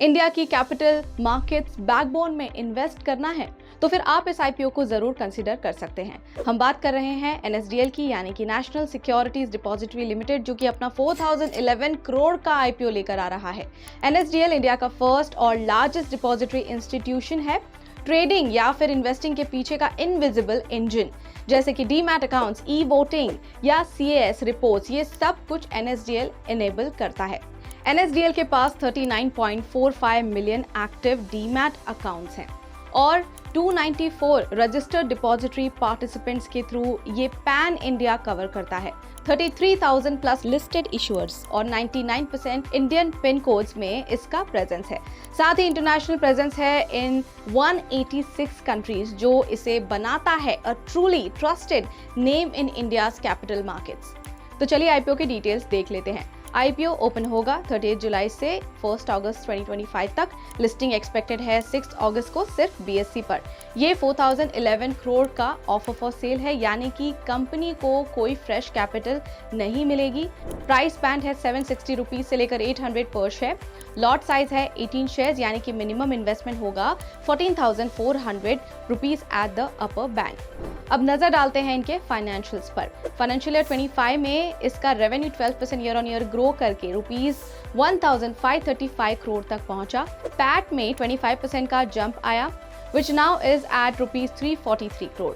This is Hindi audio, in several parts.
इंडिया की कैपिटल मार्केट्स बैकबोन में इन्वेस्ट करना है तो फिर आप इस आईपीओ को जरूर कंसीडर कर सकते हैं। हम बात कर रहे हैं एनएसडीएल की, यानी कि नेशनल सिक्योरिटीज डिपॉजिटरी लिमिटेड, जो कि अपना 4011 करोड़ का आईपीओ लेकर आ रहा है। एनएसडीएल इंडिया का फर्स्ट और लार्जेस्ट डिपॉजिटरी इंस्टीट्यूशन है। ट्रेडिंग या फिर इन्वेस्टिंग के पीछे का इनविजिबल इंजन, जैसे कि डीमैट अकाउंट्स, ई वोटिंग या सीएएस रिपोर्ट्स, ये सब कुछ एनएसडीएल इनेबल करता है। एनएसडीएल के पास 39.45 मिलियन एक्टिव डीमैट अकाउंट्स हैं और 294 रजिस्टर्ड डिपॉजिटरी पार्टिसिपेंट्स के थ्रू ये पैन इंडिया कवर करता है। 33,000 प्लस लिस्टेड इशुअर्स और 99% इंडियन पिन कोड्स में इसका प्रेजेंस है। साथ ही इंटरनेशनल प्रेजेंस है इन 186 कंट्रीज, जो इसे बनाता है a truly trusted name in India's capital markets. तो चलिए आईपीओ की डिटेल्स देख लेते हैं। आईपीओ ओपन होगा 30 जुलाई से 1 अगस्त 2025 तक। लिस्टिंग एक्सपेक्टेड है 6 अगस्त को सिर्फ बीएसई पर। ये 4011 करोड़ का ऑफर फॉर सेल है, यानी कि कंपनी को कोई फ्रेश कैपिटल नहीं मिलेगी। प्राइस बैंड है 760 रुपीज से लेकर 800 पर शेयर। लॉट साइज है 18 शेयर्स, यानी कि मिनिमम इन्वेस्टमेंट होगा 14,400 rupees at the upper bank. अब नजर डालते हैं इनके फाइनेंशियल्स पर। फाइनेंशियल ईयर 25 में इसका revenue 12% year on year grow करके रुपीज 1,535 करोड़ तक पहुंचा। पैट में 25% का जंप आया, which now is at rupees 343 crore.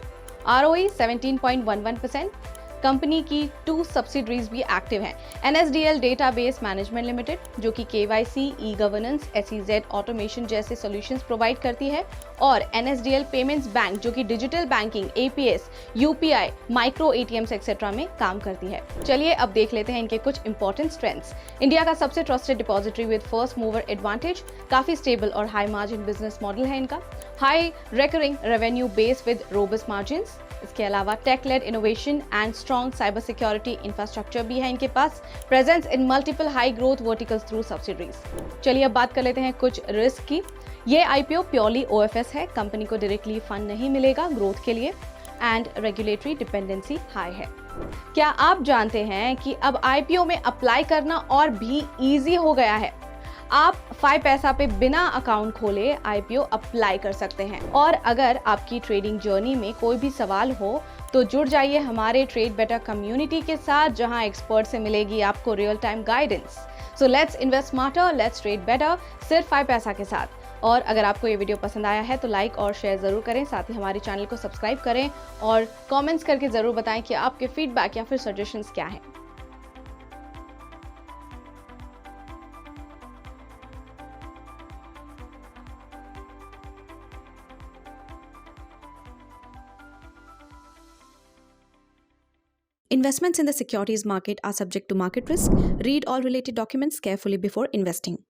ROE 17.11%। Company की 2 सब्सिडरीज भी एक्टिव हैं। एनएसडीएल डेटाबेस मैनेजमेंट लिमिटेड, जो कि KYC, e governance, SEZ automation जैसे सॉल्यूशंस प्रोवाइड करती है, और एनएसडीएल पेमेंट्स बैंक, जो कि digital banking, APS, UPI, micro ATMs etcetera में काम करती है। चलिए अब देख लेते हैं इनके कुछ इंपॉर्टेंट स्ट्रेंथ्स। इंडिया का सबसे trusted depository with first mover advantage, काफी स्टेबल और हाई मार्जिन बिजनेस मॉडल है इनका। High recurring revenue base with robust margins. इसके अलावा tech led innovation and strong cyber security infrastructure भी है इनके पास। Presence in multiple high growth verticals through subsidiaries. चलिए अब बात कर लेते हैं कुछ रिस्क की। ये आईपीओ प्योरली ओएफएस है, कंपनी को डायरेक्टली फंड नहीं मिलेगा ग्रोथ के लिए, एंड रेगुलेटरी डिपेंडेंसी हाई है। क्या आप जानते हैं कि अब आईपीओ में अप्लाई करना और भी इजी हो गया है? आप 5 पैसा पे बिना अकाउंट खोले आईपीओ अप्लाई कर सकते हैं। और अगर आपकी ट्रेडिंग जर्नी में कोई भी सवाल हो तो जुड़ जाइए हमारे ट्रेड बेटर कम्युनिटी के साथ, जहां एक्सपर्ट से मिलेगी आपको real time guidance. So let's invest smarter, let's trade better, सिर्फ 5 पैसा के साथ। और अगर आपको ये वीडियो पसंद आया है तो लाइक और शेयर जरूर करें, साथ ही हमारे चैनल को सब्सक्राइब करें और कमेंट्स करके जरूर बताएं कि आपके फीडबैक या फिर सजेशंस क्या हैं। Investments in the securities market are subject to market risk. Read all related documents carefully before investing.